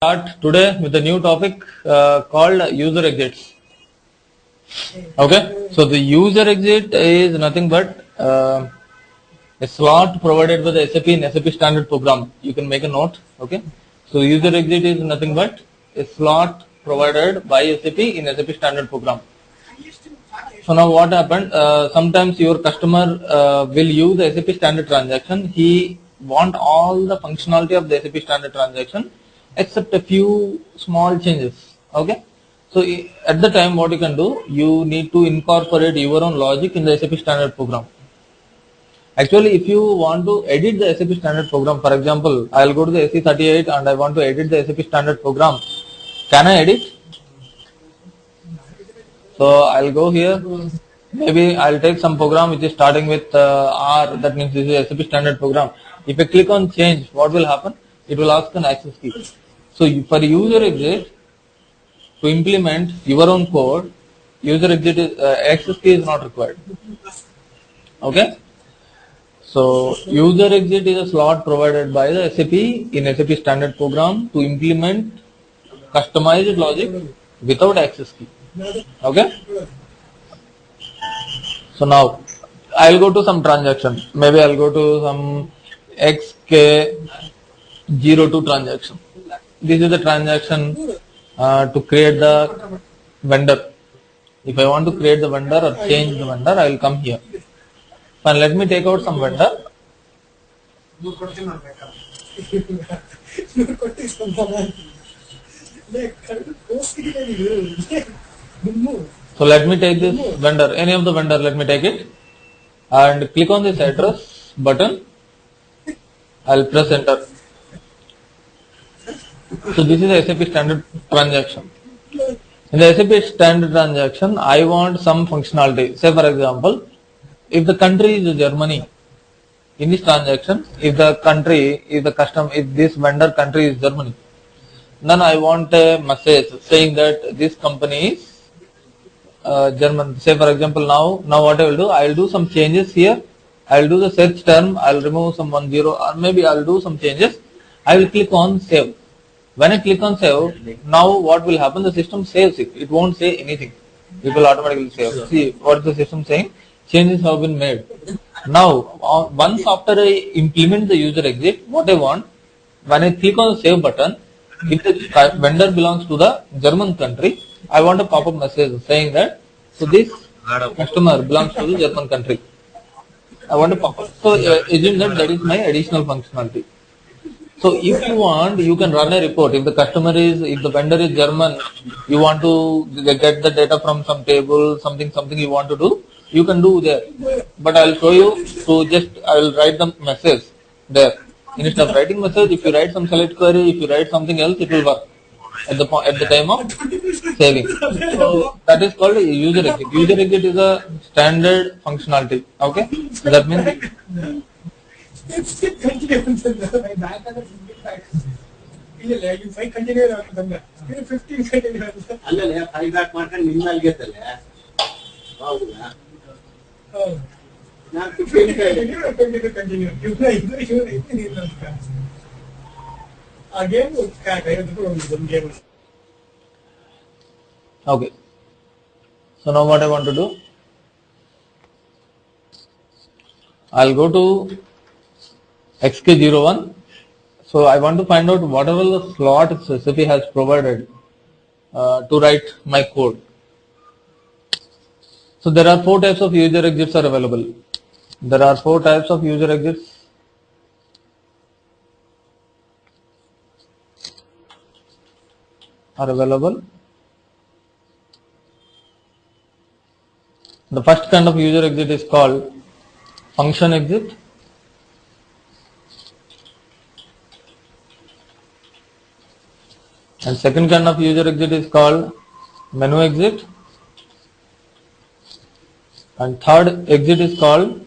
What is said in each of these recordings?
Start today with a new topic called user exits. Okay, so the user exit is nothing but a slot provided by the SAP in SAP standard program. You can make a note. Okay, so user exit is nothing but a slot provided by SAP in SAP standard program. So now what happened? Sometimes your customer will use the SAP standard transaction. He want all the functionality of the SAP standard transaction except a few small changes. Okay. So at the time, what you can do, you need to incorporate your own logic in the SAP standard program. Actually, if you want to edit the SAP standard program, for example, I'll go to the SE38 and I want to edit the SAP standard program. Can I edit? So I'll go here. Maybe I'll take some program which is starting with R. That means this is SAP standard program. If I click on change, what will happen? It will ask an access key. So for user exit, to implement your own code, user exit is, access key is not required. Okay. So user exit is a slot provided by the SAP in SAP standard program to implement customized logic without access key. Okay. So now I'll go to some transaction. Maybe I'll go to some XK02 transaction. This is the transaction to create the vendor. If I want to create the vendor or change the vendor, I will come here. And let me take out some vendor. So let me take this vendor, any of the vendor, let me take it and click on this address button. I'll press enter. So this is a SAP standard transaction. In the SAP standard transaction, I want some functionality. Say for example, if the country is Germany, in this transaction, if the country, if this vendor country is Germany, then I want a message saying that this company is German. Say for example, now what I will do, I will do some changes here. I will do the search term. I will remove some 10 or maybe I will do some changes. I will click on save. When I click on save, now what will happen? The system saves it. It won't say anything. It will automatically save. See what is the system saying? Changes have been made. Now once after I implement the user exit, what I want, when I click on the save button, if the vendor belongs to the German country, I want a pop-up message saying that so this customer belongs to the German country. I want a pop-up. So assume that is my additional functionality. So if you want, you can run a report. If the vendor is German, you want to get the data from some table, something you want to do, you can do there. But I'll show you I will write the message there. Instead of writing message, if you write some select query, if you write something else, it will work at the time of saving. So that is called a user exit. User exit is a standard functionality. Okay, so that means okay. So now what I want to do, I'll go to XK01. So I want to find out whatever the slot SAP has provided to write my code. So there are 4 types of user exits are available. There are 4 types of user exits. Are available. The first kind of user exit is called function exit. And second kind of user exit is called menu exit. And third exit is called,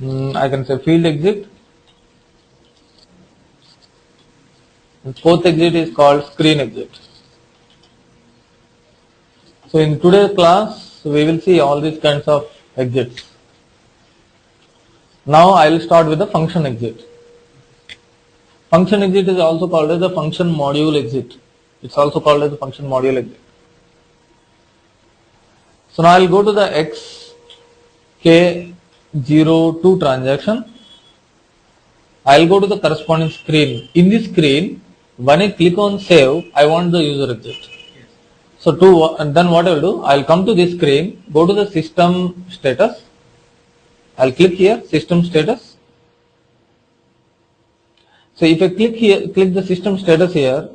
I can say field exit. And fourth exit is called screen exit. So in today's class, we will see all these kinds of exits. Now I will start with the function exit. Function exit is also called as the function module exit. It's also called as the function module exit. So now I'll go to the XK02 transaction. I'll go to the corresponding screen. In this screen, when I click on save, I want the user exit. So and then what I will do, I'll come to this screen, go to the system status. I'll click here, system status. So if I click here, click the system status here,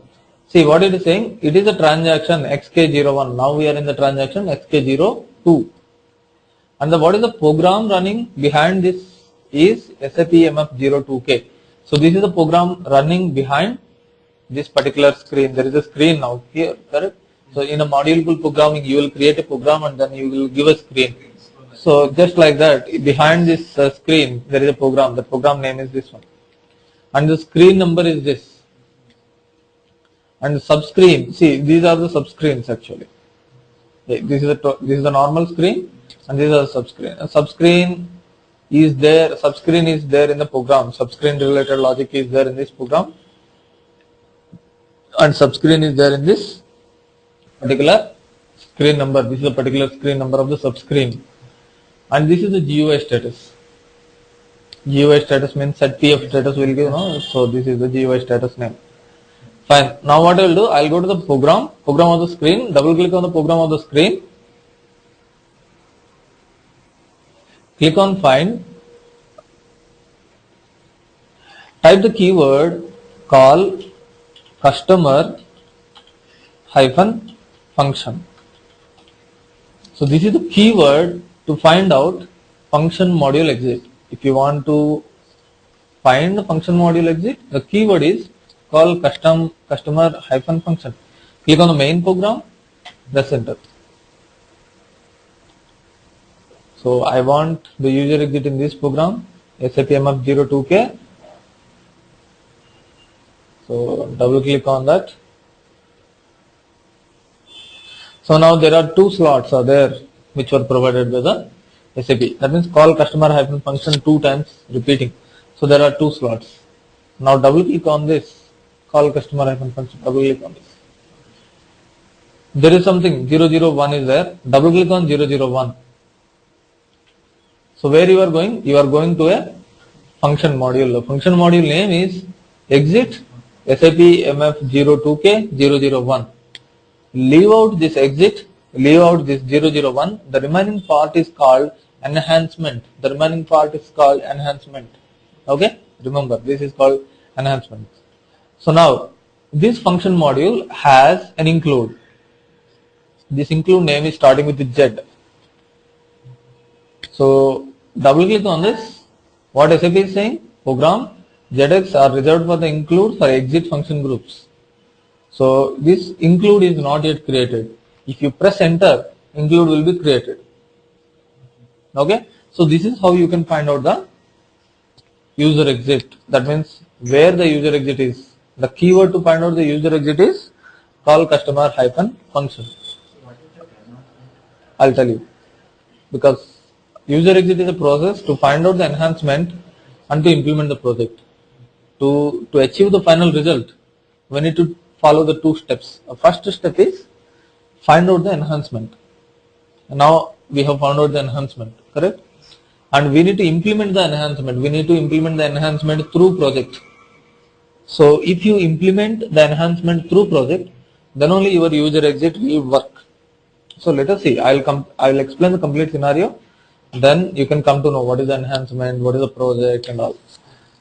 see what it is saying, it is a transaction XK01. Now we are in the transaction XK02. And what is the program running behind this is SAP MF02K. So this is the program running behind this particular screen. There is a screen now here, correct? So in a module programming, you will create a program and then you will give a screen. So just like that, behind this screen, there is a program. The program name is this one. And the screen number is this. And the subscreen, see, these are the subscreens actually. This is the normal screen and these are the subscreen. A subscreen is there in the program. Subscreen related logic is there in this program. And subscreen is there in this particular screen number. This is the particular screen number of the subscreen. And this is the GUI status. GUI status means ZPF status will give, no? So this is the GUI status name. Fine. Now what I will do, I will go to the program of the screen, double click on the program of the screen. Click on find. Type the keyword call customer hyphen function. So this is the keyword to find out function module exit. If you want to find the function module exit, the keyword is call customer hyphen function. Click on the main program, press enter. So I want the user exit in this program, SAP MF02K. So double click on that. So now there are two slots are there which were provided by the SAP. That means call customer hyphen function 2 times repeating. So there are two slots. Now double click on this call customer hyphen function. Double click on this. There is something 001 is there. Double click on 001. So where you are going? You are going to a function module. The function module name is exit SAP MF02K 001. Leave out this exit, leave out this 001. The remaining part is called enhancement. The remaining part is called enhancement. Okay? Remember, this is called enhancement. So now, this function module has an include. This include name is starting with the Z. So double click on this. What SAP is saying? Program ZX are reserved for the include for exit function groups. So this include is not yet created. If you press enter, include will be created. Okay. So this is how you can find out the user exit. That means where the user exit is. The keyword to find out the user exit is call customer hyphen function. I'll tell you. Because user exit is a process to find out the enhancement and to implement the project. To achieve the final result, we need to follow the two steps. The first step is find out the enhancement. Now we have found out the enhancement, correct? And we need to implement the enhancement. We need to implement the enhancement through project. So if you implement the enhancement through project, then only your user exit will work. So let us see. I'll explain the complete scenario. Then you can come to know what is the enhancement, what is the project and all.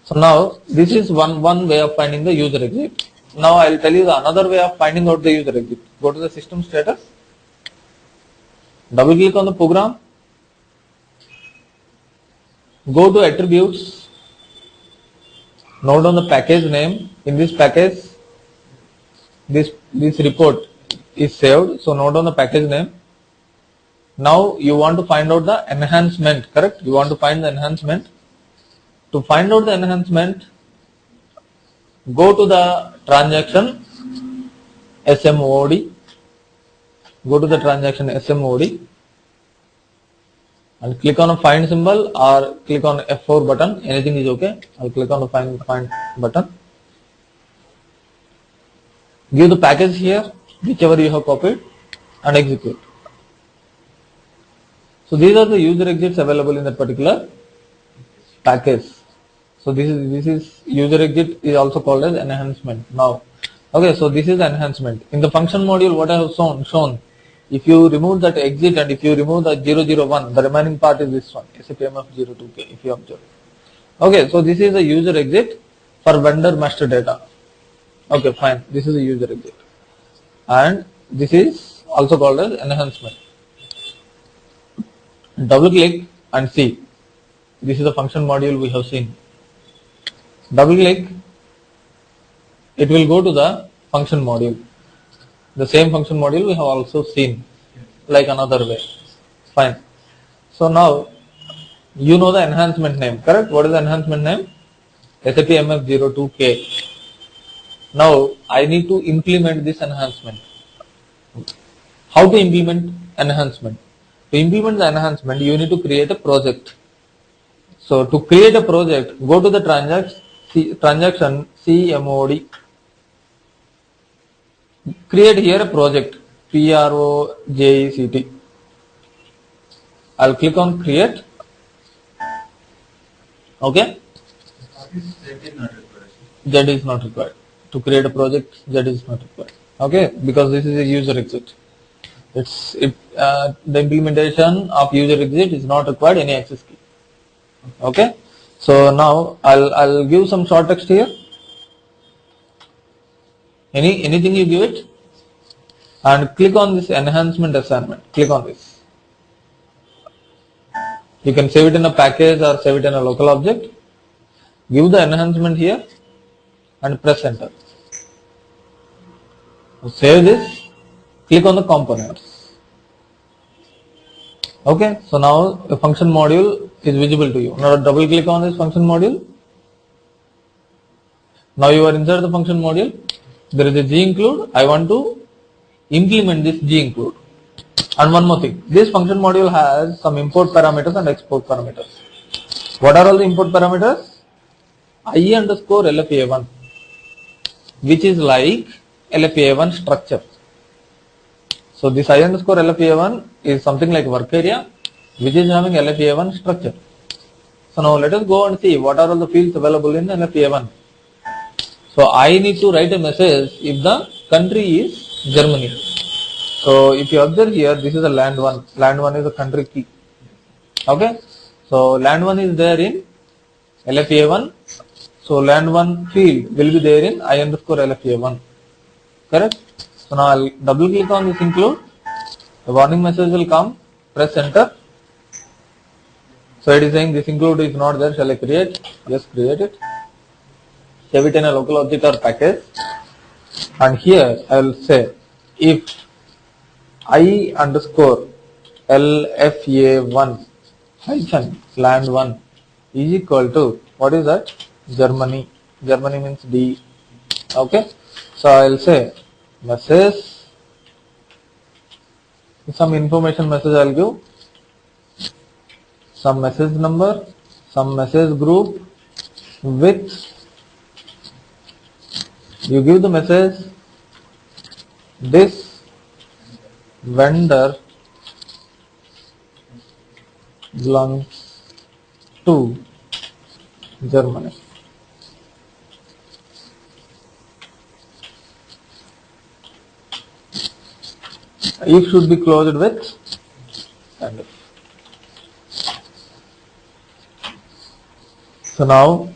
So now this is one way of finding the user exit. Now I will tell you the another way of finding out the user exit. Go to the system status. Double click on the program. Go to attributes. Note down the package name. In this package, this report is saved. So note down the package name. Now you want to find out the enhancement, correct? You want to find the enhancement. To find out the enhancement, go to the transaction SMOD. Go to the transaction SMOD and click on a find symbol or click on F4 button. Anything is okay. I'll click on the find button. give the package here, whichever you have copied, and execute. So these are the user exits available in that particular package. So this is user exit is also called as enhancement. Now, okay, so this is enhancement. In the function module, what I have shown, if you remove that exit and if you remove the 001, the remaining part is this one, SAP MF02K, if you observe. Okay, so this is a user exit for vendor master data. Okay, fine. This is a user exit. And this is also called as enhancement. Double click and see. This is the function module we have seen. Double click, it will go to the function module. The same function module we have also seen, like another way. Fine. So now, you know the enhancement name, correct? What is the enhancement name? SAP MF02K. Now, I need to implement this enhancement. How to implement enhancement? To implement the enhancement, you need to create a project. So, to create a project, go to the transaction CMOD. Create here a project, PROJECT. I'll click on create. Okay. Z is not required. To create a project, Z is not required. Okay, because this is a user exit. The implementation of user exit is not required any access key. Okay. So now I'll give some short text here. Anything you give it, and click on this enhancement assignment. Click on this. You can save it in a package or save it in a local object. Give the enhancement here and press enter. So save this. Click on the components. Okay. So now the function module is visible to you. Now double click on this function module. Now you are inside the function module. There is a ginclude. I want to implement this ginclude. And one more thing. This function module has some import parameters and export parameters. What are all the import parameters? I underscore LFA1, which is like LFA1 structure. So this I underscore LFA1 is something like work area, which is having LFA1 structure. So now let us go and see what are all the fields available in LFA1. So I need to write a message if the country is Germany. So if you observe here, this is a land 1. Land 1 is a country key. Okay. So land 1 is there in LFA1. So land 1 field will be there in I underscore LFA1. Correct. So now I'll double click on this include. The warning message will come. Press enter. So it is saying this include is not there. Shall I create? Yes, create it. Save it in a local object or package. And here I will say if I underscore LFA1 hyphen land 1 is equal to, what is that? Germany. Germany means D. Okay. So I will say message, some information message I will give, some message number, some message group with, you give the message, this vendor belongs to Germany. If should be closed with and if. So now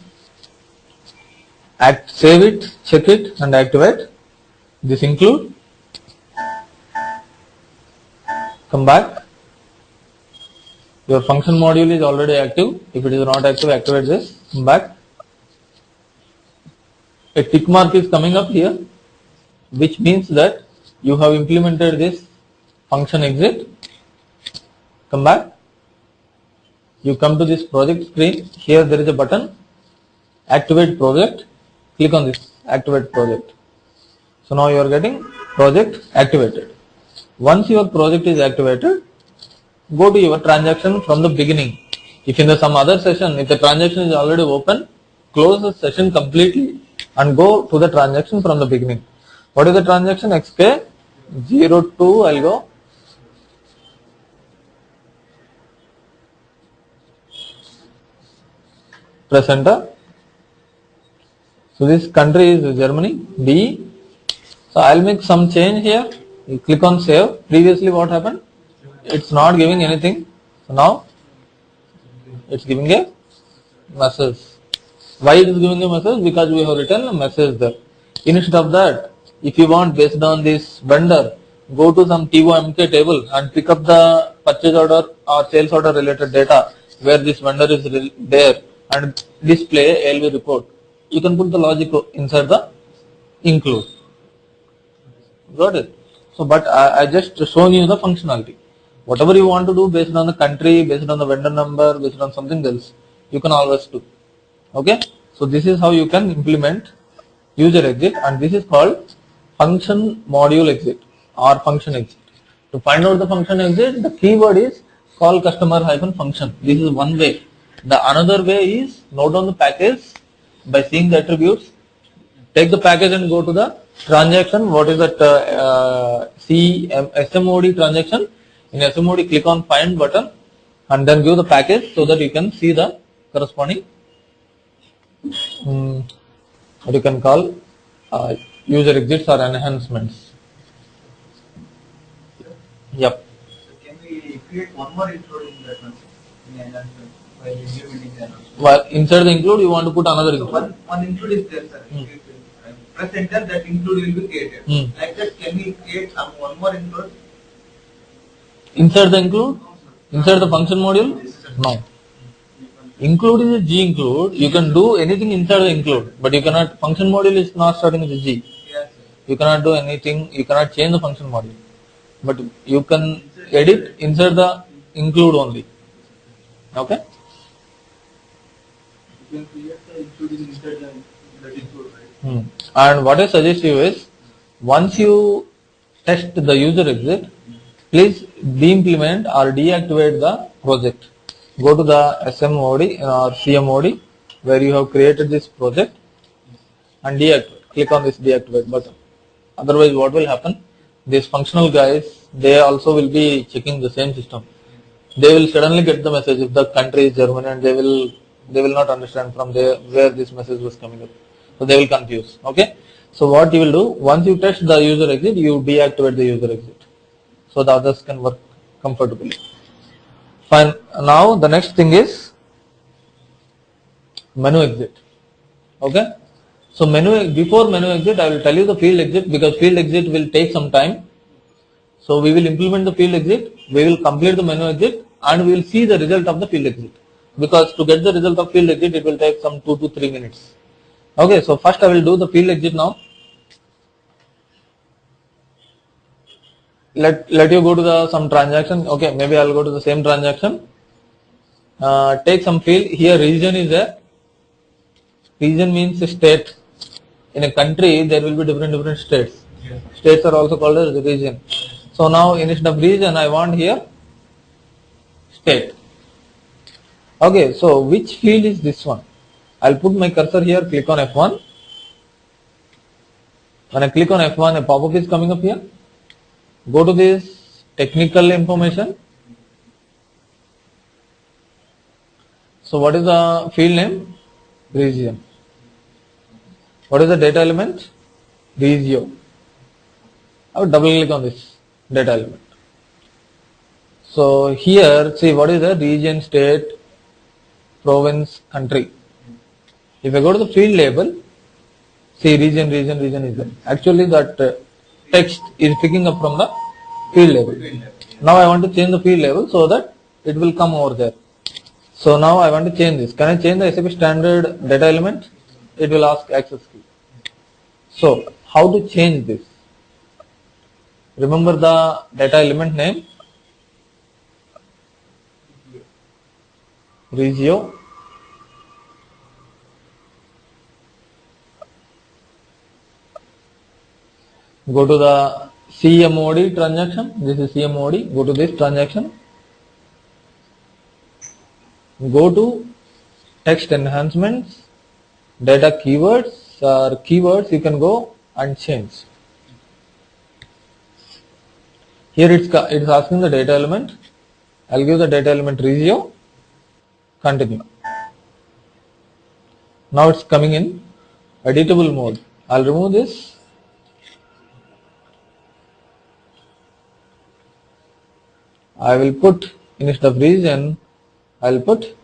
save it, check it and activate. This include. Come back. Your function module is already active. If it is not active, activate this. Come back. A tick mark is coming up here, which means that you have implemented this function exit. Come back. You come to this project screen. Here there is a button, activate project. Click on this, activate project. So now you are getting project activated. Once your project is activated, go to your transaction from the beginning. If in some other session, if the transaction is already open, close the session completely and go to the transaction from the beginning. What is the transaction? XK02, I'll go. Press enter. So this country is Germany, D. So I'll make some change here. You click on save. Previously what happened? It's not giving anything. So now it's giving a message. Why it is giving a message? Because we have written a message there. Instead of that, if you want based on this vendor, go to some TOMK table and pick up the purchase order or sales order related data where this vendor is there and display LV report. You can put the logic inside the include. Got it? So, but I just shown you the functionality. Whatever you want to do based on the country, based on the vendor number, based on something else, you can always do. Okay? So this is how you can implement user exit, and this is called function module exit or function exit. To find out the function exit, the keyword is call customer hyphen function. This is one way. The another way is note down the package by seeing the attributes. Take the package and go to the transaction. What is that SMOD transaction? In SMOD, click on find button and then give the package so that you can see the corresponding what you can call user exits or enhancements. Yep. So can we create one more include in that one in enhancement while implementing the enhancement? Well, inside the include, you want to put another So include. one include is there, sir. If you press enter, that include will be created. Like that, can we create one more include? Inside the include? Inside the function module? No. Include is a G include. You can do anything inside the include, but you cannot. Function module is not starting with a G. Yes, sir. You cannot do anything. You cannot change the function module, but you can edit inside the include only. Okay. You can create the including inside that include, right? And what I suggest you is, once you test the user exit, please de-implement or deactivate the project. Go to the SMOD or CMOD where you have created this project and deactivate. Click on this deactivate button. Otherwise, what will happen? These functional guys, they also will be checking the same system. They will suddenly get the message if the country is Germany, and they will not understand from where this message was coming up. So they will confuse. Okay. So what you will do, once you test the user exit, you deactivate the user exit, so the others can work comfortably. Fine. Now the next thing is menu exit. Okay. So before menu exit, I will tell you the field exit, because field exit will take some time. So we will implement the field exit, we will complete the menu exit, and we will see the result of the field exit. Because to get the result of field exit, it will take some 2 to 3 minutes. Okay, so first I will do the field exit now. Let you go to some transaction. Okay, maybe I will go to the same transaction. Take some field. Here region is there. Region means state. In a country, there will be different states. Yes. States are also called as region. So now instead of region, I want here state. Okay, so which field is this one? I'll put my cursor here, click on F1. When I click on F1, a pop-up is coming up here. Go to this technical information. So what is the field name? Region. What is the data element? Regio. I will double click on this data element. So here, see what is the region, state, province, country. If I go to the field label, see region is there. Actually that text is picking up from the field label. Now I want to change the field label so that it will come over there. So now I want to change this. Can I change the SAP standard data element? It will ask access key. So how to change this? Remember the data element name? Regio. Go to the CMOD transaction. This is CMOD. Go to this transaction. Go to text enhancements, data keywords or keywords. You can go and change. Here it's asking the data element. I'll give the data element regio. Continue. Now it's coming in editable mode. I'll remove this. I will put instead of region, I'll put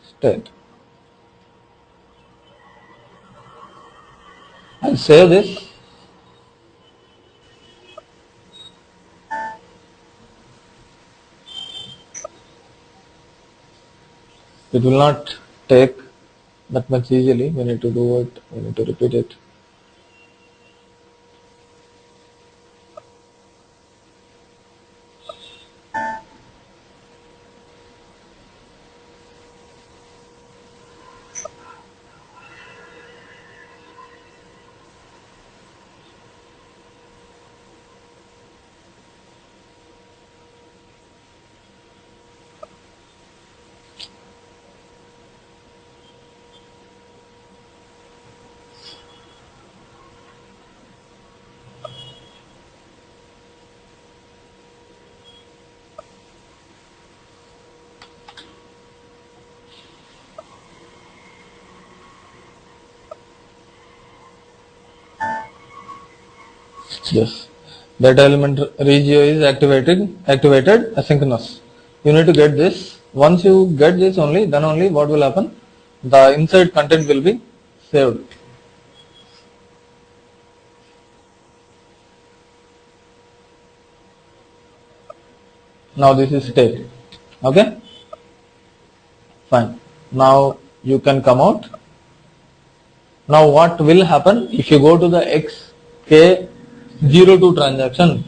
state. I'll save this. It will not take that much easily. We need to do it. We need to repeat it. Yes. Data element regio is activated asynchronous. You need to get this. Once you get this only, then only what will happen? The inside content will be saved. Now this is state. Okay? Fine. Now you can come out. Now what will happen if you go to the XK02 transaction?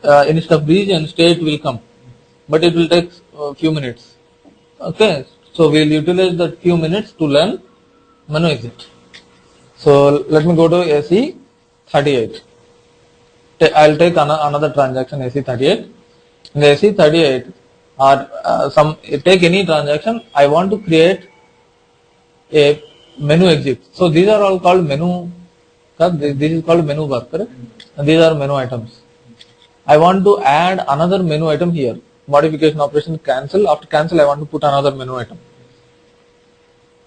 Instead of region, state will come, but it will take a few minutes. Okay, so we'll utilize that few minutes to learn menu exit. So let me go to AC38. I'll take another transaction AC38. In the AC38 or take any transaction. I want to create a menu exit. So these are all called menu. This is called menu bar, correct? And these are menu items. I want to add another menu item here. Modification operation cancel. After cancel, I want to put another menu item.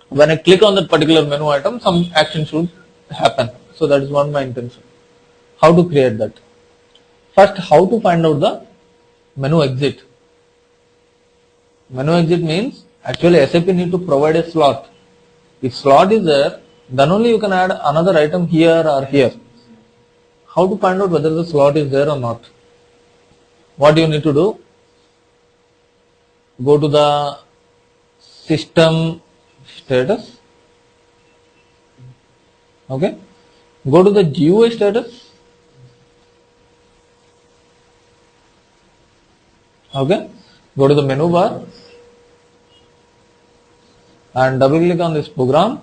When I click on that particular menu item, some action should happen. So that is one my intention. How to create that? First, how to find out the menu exit? Menu exit means actually SAP need to provide a slot. If slot is there, then only you can add another item here or here. How to find out whether the slot is there or not? What do you need to do? Go to the system status. Okay. Go to the GUI status. Okay. Go to the menu bar and double click on this program.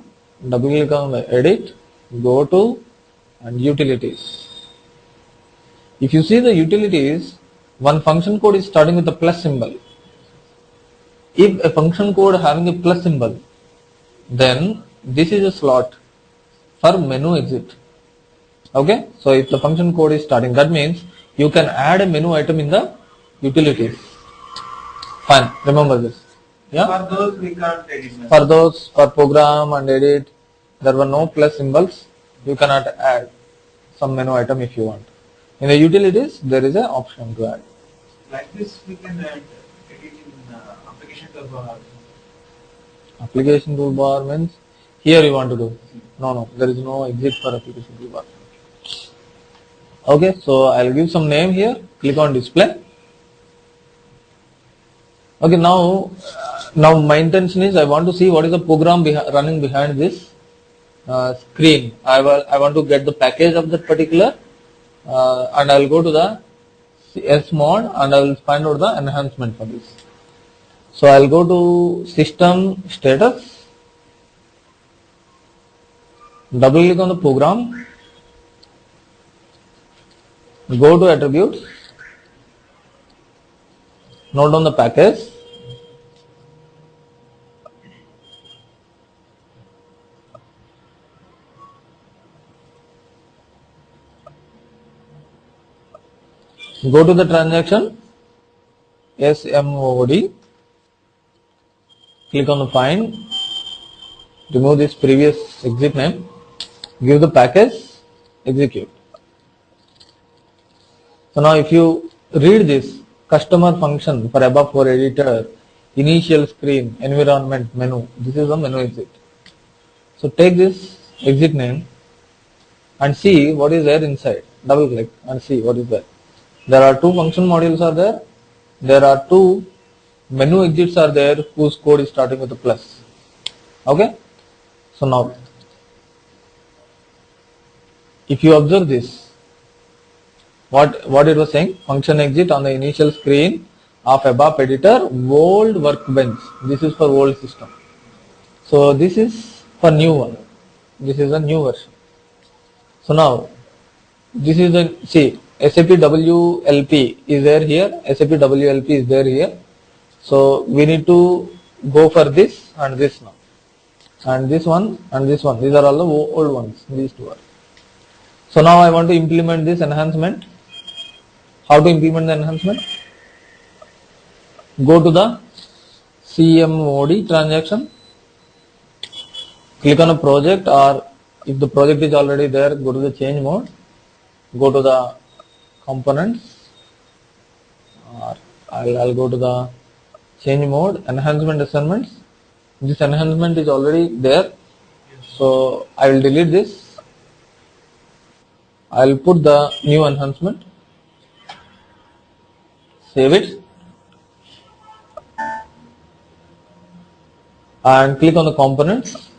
Double click on the edit. Go to and utilities. If you see the utilities, one function code is starting with a plus symbol. If a function code having a plus symbol, then this is a slot for menu exit. Okay, so if the function code is starting, that means you can add a menu item in the utilities. Fine, remember this. Yeah. For those we can't edit. For those, for program and edit, there were no plus symbols. You cannot add some menu item if you want. In the utilities, there is an option to add. Like this, we can edit in application toolbar. Application toolbar means here you want to do. No, there is no exit for application toolbar. Okay, so I'll give some name here. Click on display. Okay, now my intention is I want to see what is the program running behind this screen. I want to get the package of that particular and I will go to the SMod and I will find out the enhancement for this. So I will go to system status, double click on the program, go to attributes, note down the package, Go to the transaction SMOD, click on the find, remove this previous exit name, give the package, execute. So now if you read this customer function for above for editor, initial screen, environment, menu, this is the menu exit. So take this exit name and see what is there inside. Double click and see what is there. There are two function modules are there. There are two menu exits are there whose code is starting with a plus. Okay. So now if you observe this, what it was saying, function exit on the initial screen of ABAP editor, old workbench. This is for old system. So this is for new one. This is a new version. So now this is the, see, SAP WLP is there here, SAP WLP is there here. So we need to go for this and this now. And this one and this one. These are all the old ones. These two are. So now I want to implement this enhancement. How to implement the enhancement? Go to the CMOD transaction. Click on a project, or if the project is already there, go to the change mode. Go to the components. Or I'll go to the change mode, enhancement assignments. This enhancement is already there. So I will delete this. I will put the new enhancement. Save it. And click on the components.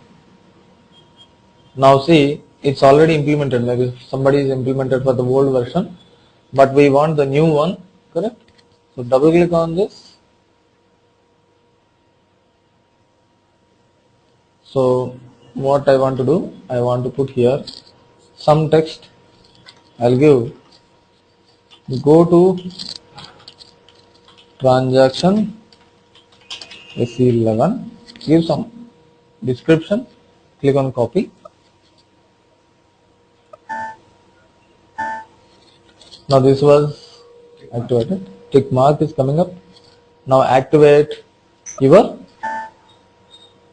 Now see, it's already implemented. Maybe somebody is implemented for the old version, but we want the new one, correct? So double click on this. So what I want to do, I want to put here some text. I'll give, go to transaction SE11, give some description, click on copy. Now this was activated, tick mark is coming up. Now activate your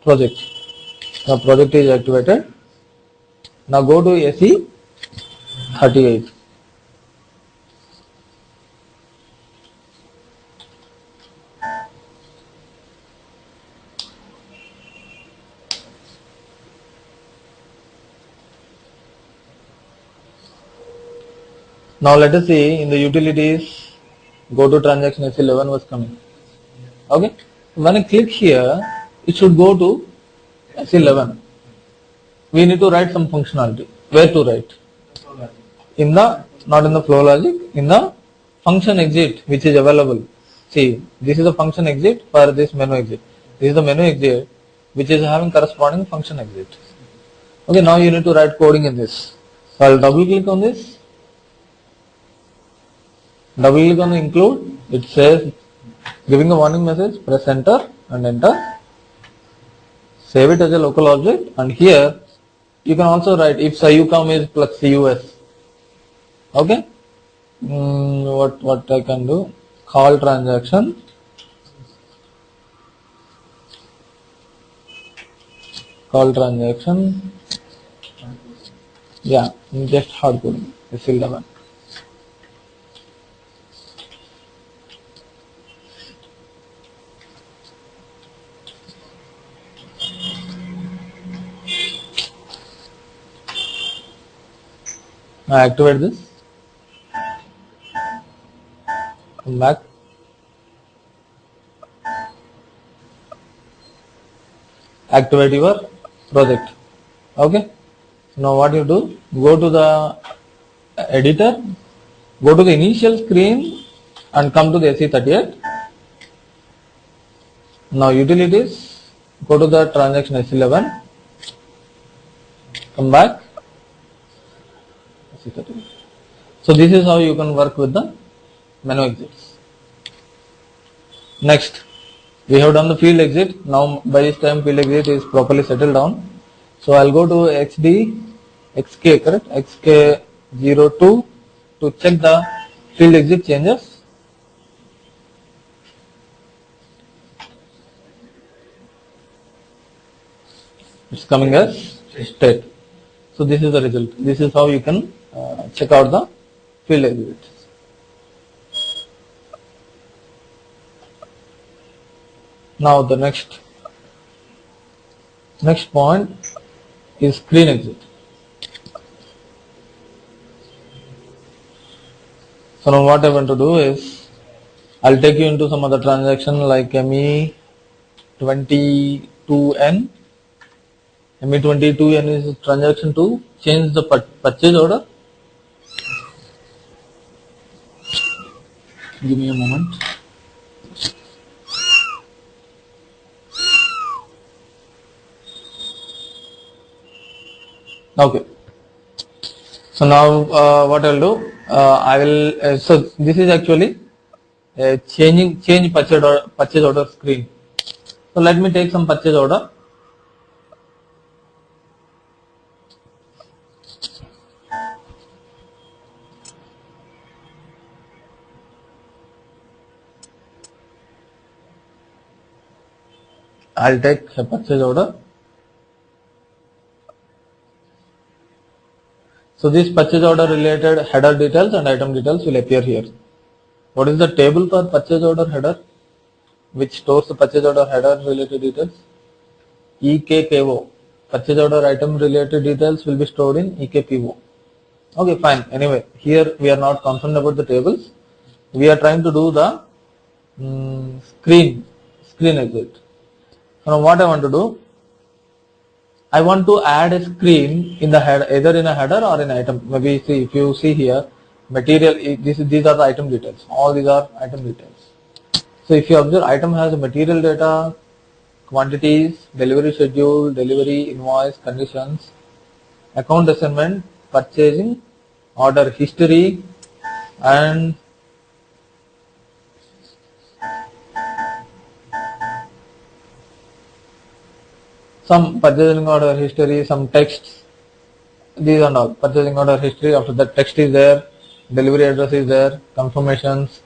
project. Now project is activated. Now go to SE38. Now let us see in the utilities, go to transaction SE11 was coming. Okay. When I click here, it should go to SE11. We need to write some functionality. Where to write? In the, not in the flow logic, in the function exit which is available. See, this is the function exit for this menu exit. This is the menu exit which is having corresponding function exit. Okay, now you need to write coding in this. So I'll double click on this. Double click on the include. It says giving a warning message, press enter and enter. Save it as a local object, and here you can also write if SIUCOM is plus CUS. Okay. What I can do? Call transaction. Call transaction. Yeah, just hard coding. SE11. Now activate this. Come back. Activate your project. Okay. Now what you do? Go to the editor. Go to the initial screen and come to the SE38. Now utilities. Go to the transaction SE11. Come back. So this is how you can work with the menu exits. Next, we have done the field exit. Now by this time field exit is properly settled down. So I'll go to XK, correct? XK02 to check the field exit changes. It's coming as state. So this is the result. This is how you can check out the field exit. Now the next point is screen exit. So now what I want to do is I'll take you into some other transaction like ME22N. ME22N is transaction to change the purchase order. Give me a moment. Okay. So now what I'll do, I will. So this is actually a change purchase order screen. So let me take some purchase order. I'll take a purchase order. So this purchase order related header details and item details will appear here. What is the table for purchase order header, which stores the purchase order header related details? EKPO. Purchase order item related details will be stored in EKPO. Okay, fine. Anyway, here we are not concerned about the tables. We are trying to do the screen exit. Now what I want to do, I want to add a screen in the header, either in a header or in item. Maybe see, if you see here, material, these are the item details. All these are item details. So if you observe, item has material data, quantities, delivery schedule, delivery, invoice, conditions, account assignment, purchasing, order history, and some purchasing order history, some texts, these are all purchasing order history. After that, text is there, delivery address is there, confirmations,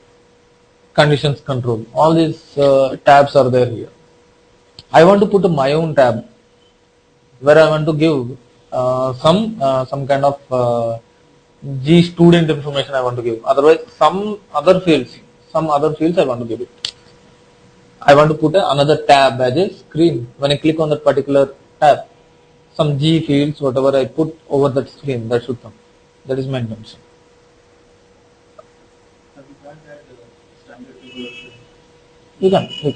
conditions control. All these tabs are there here. I want to put my own tab where I want to give some kind of G student information I want to give. Otherwise, some other fields I want to give it. I want to put another tab as a screen. When I click on that particular tab, some G fields, whatever I put over that screen, that should come. That is my intention. You can. How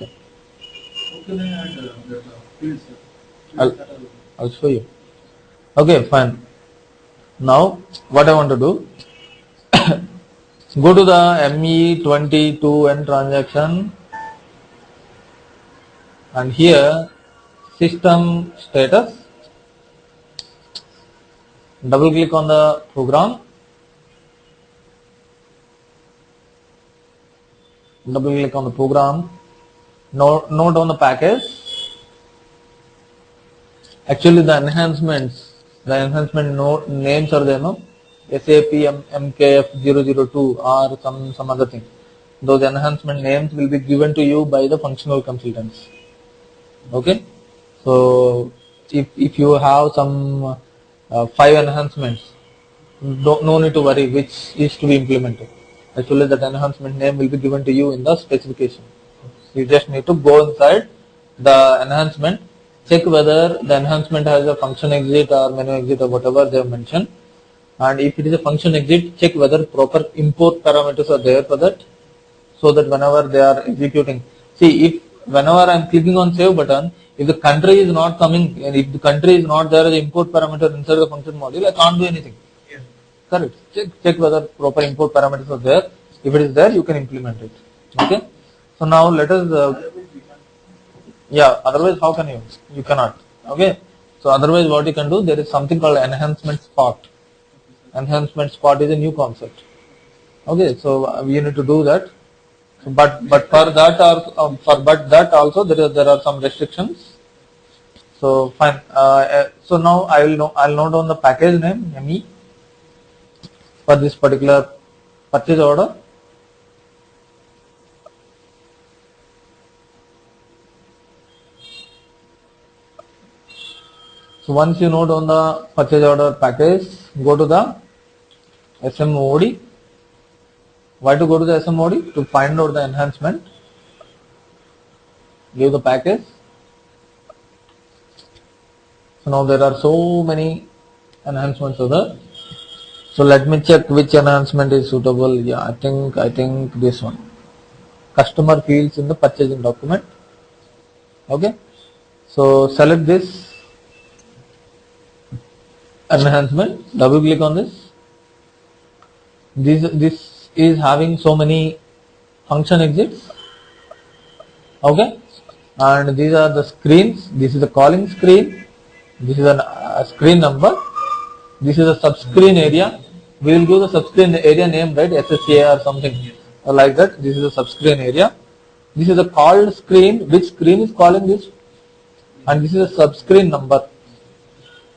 can I add the fields? I'll show you. Okay, fine. Now, what I want to do, go to the ME22N transaction, and here system status, double click on the program, note on the package. Actually the enhancement names are there, no? SAP MKF002 or some other thing. Those enhancement names will be given to you by the functional consultants. Okay, so if you have some 5 enhancements, no need to worry which is to be implemented. Actually that enhancement name will be given to you in the specification. You just need to go inside the enhancement, check whether the enhancement has a function exit or menu exit or whatever they have mentioned, and if it is a function exit, check whether proper import parameters are there for that, so that whenever they are executing, see, if whenever I am clicking on save button, if the country is not coming, and if the country is not there as import parameter inside the function module, I can't do anything. Yes. Correct. Check whether proper import parameters are there. If it is there, you can implement it. Okay. So now let us. Otherwise how can you? You cannot. Okay. So otherwise what you can do, there is something called enhancement spot. Enhancement spot is a new concept. Okay. So we need to do that. But for that also there are some restrictions. So fine. So now I'll note on the package name ME for this particular purchase order. So once you note on the purchase order package, go to the SMOD. Why to go to the SMOD? To find out the enhancement. Give the package. So now there are so many enhancements over there. So let me check which enhancement is suitable. Yeah, I think this one. Customer fields in the purchasing document. Okay. So select this enhancement. Double click on this. This is having so many function exits. Okay. And these are the screens. This is the calling screen. This is a screen number. This is a subscreen area. We will give the subscreen area name, right? SSA or something like that. This is a subscreen area. This is a called screen. Which screen is calling this? And this is a subscreen number.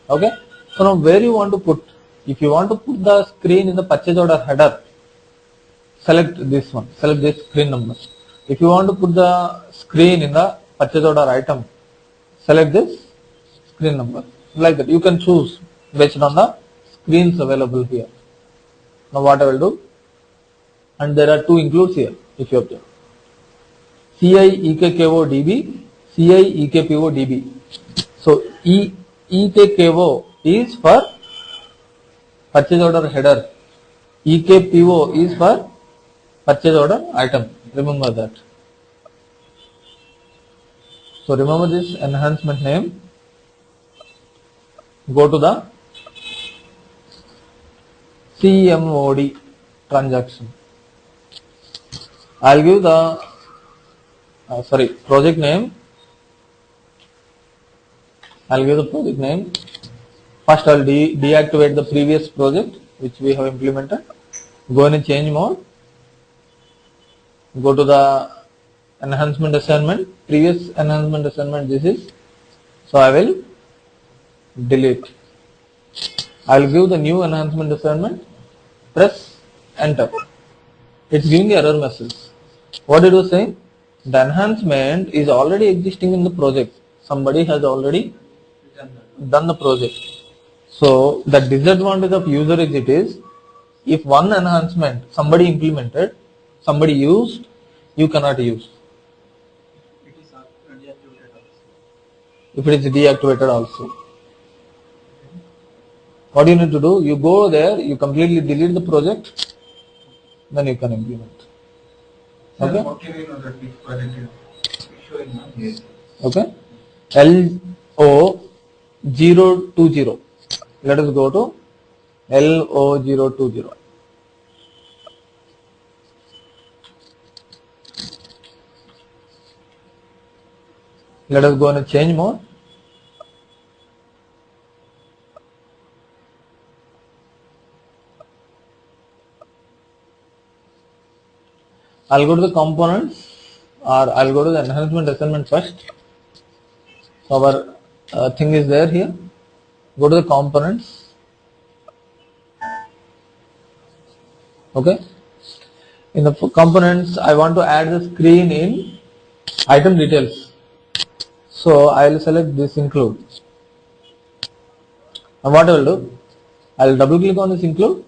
Okay. So now where you want to put? If you want to put the screen in the purchase order header, select this one. Select this screen number. If you want to put the screen in the purchase order item, select this screen number. Like that. You can choose based on the screens available here. Now what I will do, and there are two includes here if you observe. CI EKKO CI EKPO So EKKO is for purchase order header. EKPO is for purchase order item. Remember that. So remember this enhancement name. Go to the CMOD transaction. I'll give the project name. I'll give the project name. First I'll deactivate the previous project which we have implemented. Go in change mode. Go to the enhancement assignment. Previous enhancement assignment this is. So I will delete. I will give the new enhancement assignment. Press enter. It's giving the error message. What it was saying? The enhancement is already existing in the project. Somebody has already done the project. So the disadvantage of user exit is, if one enhancement somebody implemented, somebody used, you cannot use. If it is deactivated also. What you need to do? You go there, you completely delete the project, then you can implement. Okay? What can you know that which project is showing now? Yes. Okay? LO020. Let us go to LO020. Let us go in a change mode. I'll go to the components, or I'll go to the enhancement assignment first. So our thing is there here. Go to the components. Okay. In the components, I want to add the screen in item details. So I will select this include. And what I will do? I will double click on this include.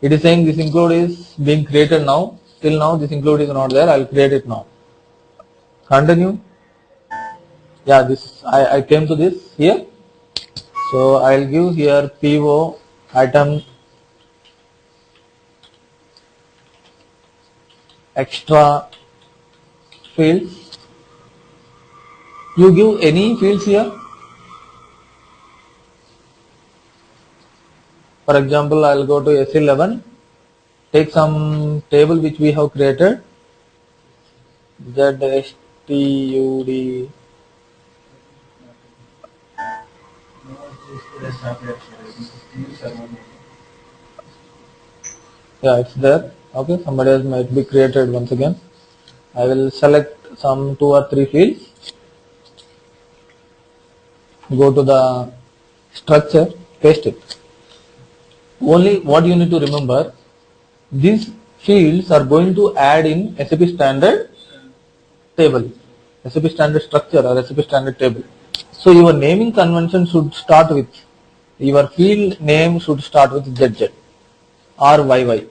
It is saying this include is being created now. Till now this include is not there. I will create it now. Continue. Yeah, this I came to this here. So I will give here PO item extra fields. You give any fields here. For example, I will go to S11. Take some table which we have created. ZSTUD. Yeah, it's there. Okay, somebody else might be created once again. I will select some 2 or 3 fields. Go to the structure, paste it. Only what you need to remember, these fields are going to add in SAP standard table, SAP standard structure or SAP standard table. So your naming convention should start with, your field name should start with ZZ or YY.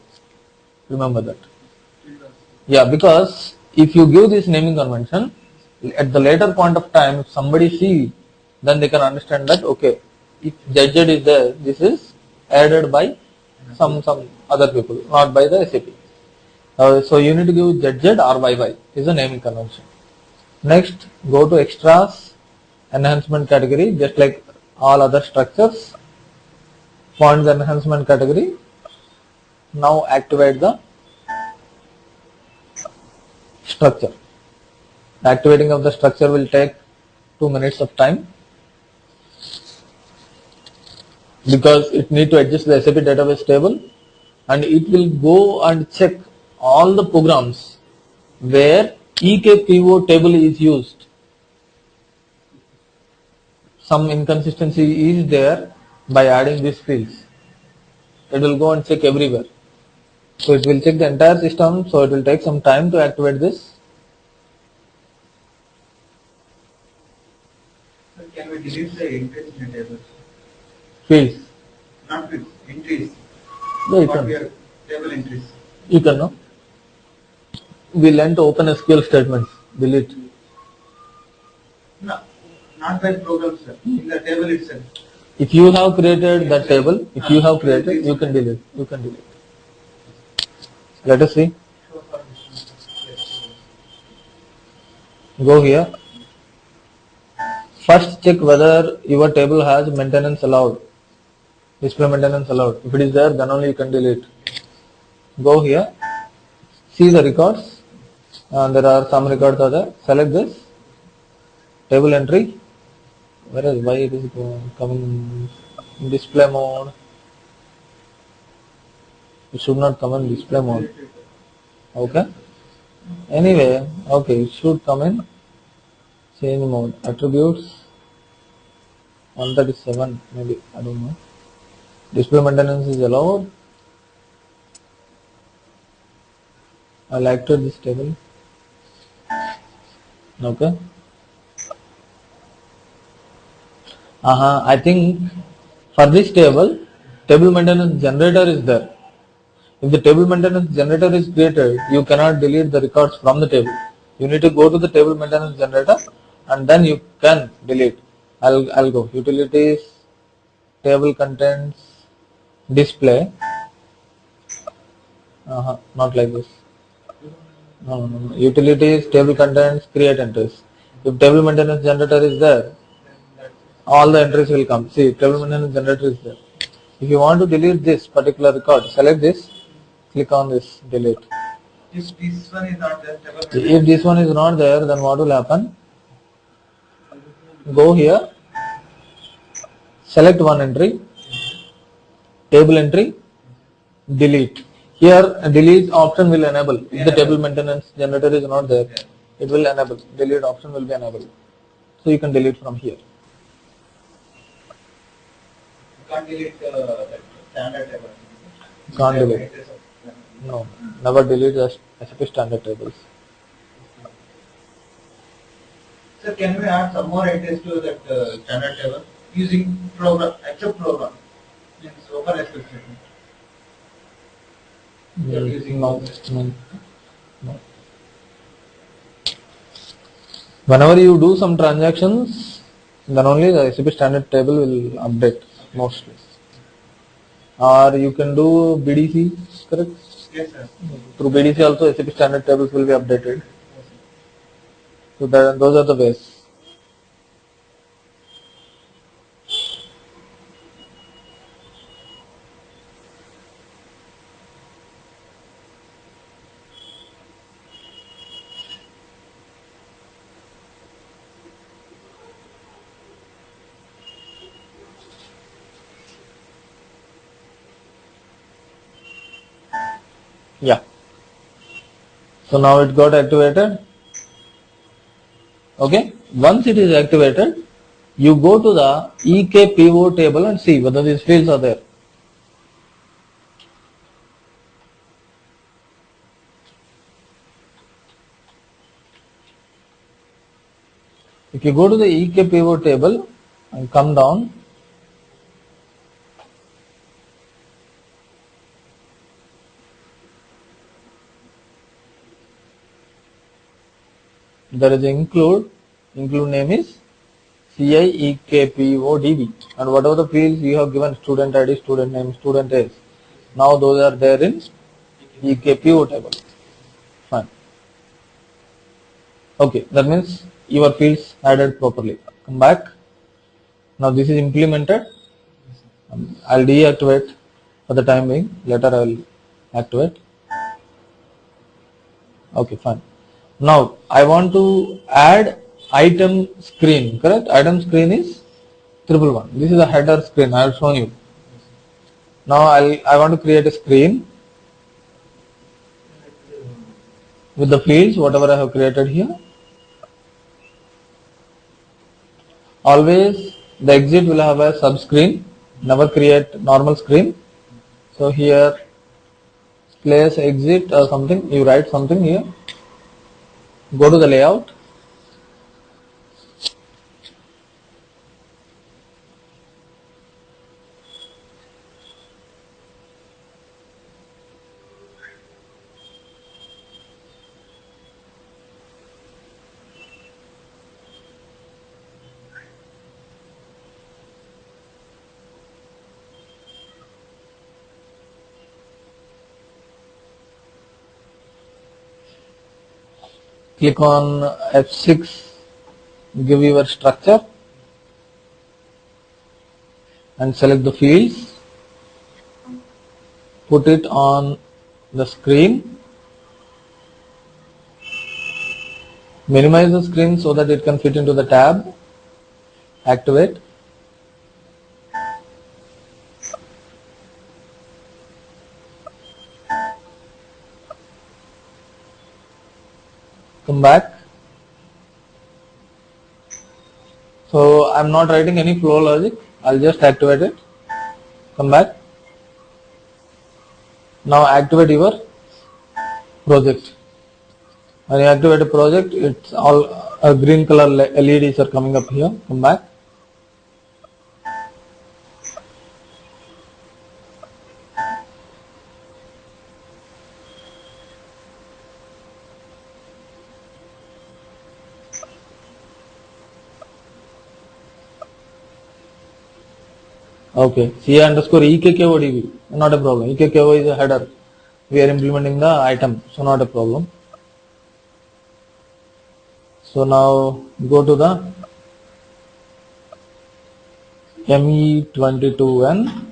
Remember that. Yeah, because if you give this naming convention, at the later point of time, if somebody see, then they can understand that, okay, if ZZ is there, this is added by some other people, not by the SAP. So you need to give ZZ or YY is the naming convention. Next, go to extras, enhancement category, just like all other structures. Find the enhancement category. Now activate the structure. Activating of the structure will take 2 minutes of time because it need to adjust the SAP database table, and it will go and check all the programs where EKPO table is used. Some inconsistency is there by adding these fields. It will go and check everywhere. So it will check the entire system, so it will take some time to activate this. So can we delete the entries in the table? Fields. Not fields, entries. Yeah, you What we can. are table entries. You can know. We learn to open SQL statements. Delete. No, not by program, sir. In the table itself. If you have created that table, if you have created, you can delete. You can delete. Let us see. Go here. First check whether your table has maintenance allowed. Display maintenance allowed. If it is there, then only you can delete. Go here. See the records. There are some records are there. Select this. Table entry. Where is, why it is coming in display mode? It should not come in display mode. Okay. Anyway, okay, it should come in change mode. Attributes 137 maybe, I don't know. Display maintenance is allowed. I liked this table. Okay. I think for this table maintenance generator is there. If the table maintenance generator is created, you cannot delete the records from the table. You need to go to the table maintenance generator and then you can delete. I'll go utilities, table contents, display. Not like this. No. Utilities, table contents, create entries. If table maintenance generator is there, all the entries will come. See, table maintenance generator is there. If you want to delete this particular record, select this, click on this, delete. If this one is not there, If this one is not there, then what will happen? Go here, select one entry, table entry, delete. Here, delete option will enable. If the table maintenance generator is not there, it will enable. Delete option will be enabled. So you can delete from here. you can't delete that standard table. Can't delete. No, never delete the SAP standard tables. Sir, can we add some more entries to that standard table using program, except program, means open SQL statement? You are using No. Whenever you do some transactions, then only the SAP standard table will update mostly. Or you can do BDC, correct? Yes, sir. Through BDC also SAP standard tables will be updated. So those are the ways. Yeah. So now it got activated. Okay. Once it is activated, you go to the EKPO table and see whether these fields are there. If you go to the EK pivot table and come down, there is include name is CIEKPODB, and whatever the fields you have given, student ID, student name, student age, now those are there in EKPO table. Fine. Okay, that means your fields added properly. Come back. Now this is implemented. I'll deactivate for the time being. Later I will activate. Okay, fine. Now I want to add item screen. Correct? Item screen is 111. This is a header screen. I have shown you. Now I want to create a screen with the fields whatever I have created here. Always the exit will have a subscreen. Never create normal screen. So here place exit or something. You write something here. Go to the layout. Click on F6, give your structure and select the fields, put it on the screen, minimize the screen so that it can fit into the tab, activate. Come back. So I'm not writing any flow logic. I'll just activate it. Come back. Now activate your project. When you activate a project, it's all green color LEDs are coming up here. Come back. Okay, CA underscore EKKODB, not a problem. EKKO is a header. We are implementing the item, so not a problem. So now go to the ME22N.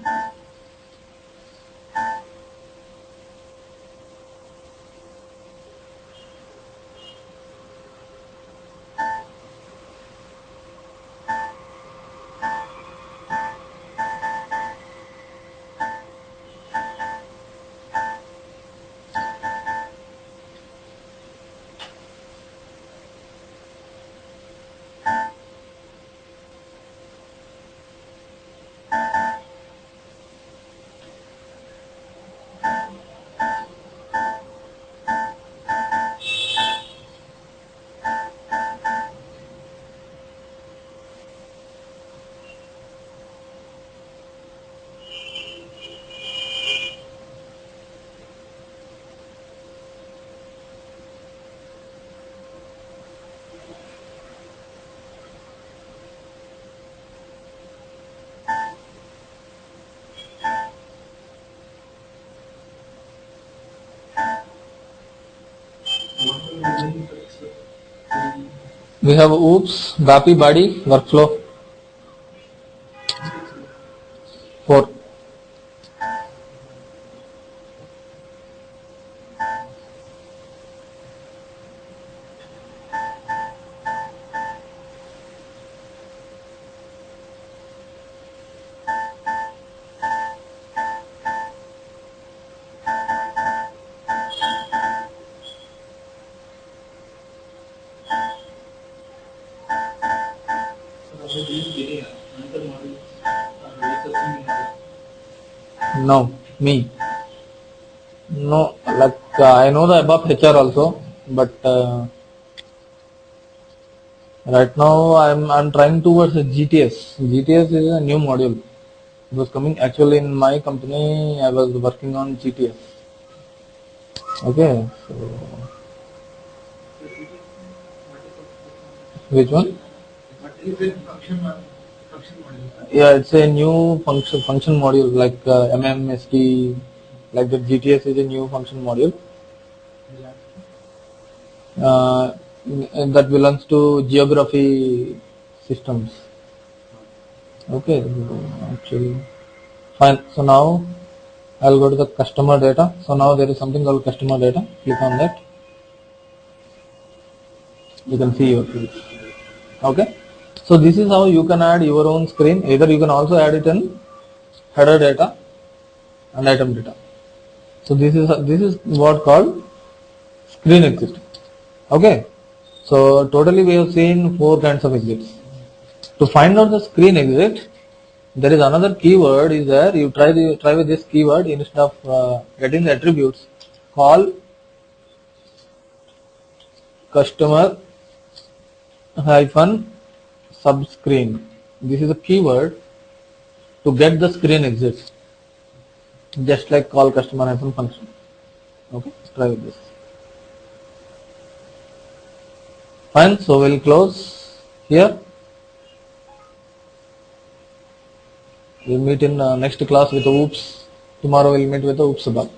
We have OOPS, BAPI body workflow 4. No, me. No, like I know the above HR also, but Right now, I'm trying towards a GTS. GTS is a new module. It was coming actually in my company. I was working on GTS. Okay, so which one? What is it function module? Yeah, it's a new function module like MMSD, like the GTS is a new function module. And that belongs to geography systems. Okay, actually, fine. So now I'll go to the customer data. So now there is something called customer data. Click on that. You can see your field. Okay. So this is how you can add your own screen. Either you can also add it in header data and item data. So this is what called screen exit. Okay. So totally we have seen 4 kinds of exits. To find out the screen exit, there is another keyword is there. You try with this keyword instead of getting the attributes. Call customer hyphen subscreen. This is a keyword to get the screen exit. Just like call customer hyphen function. Okay, let's try with this. Fine. So we'll close here. We'll meet in next class with the oops. Tomorrow we'll meet with the oops above.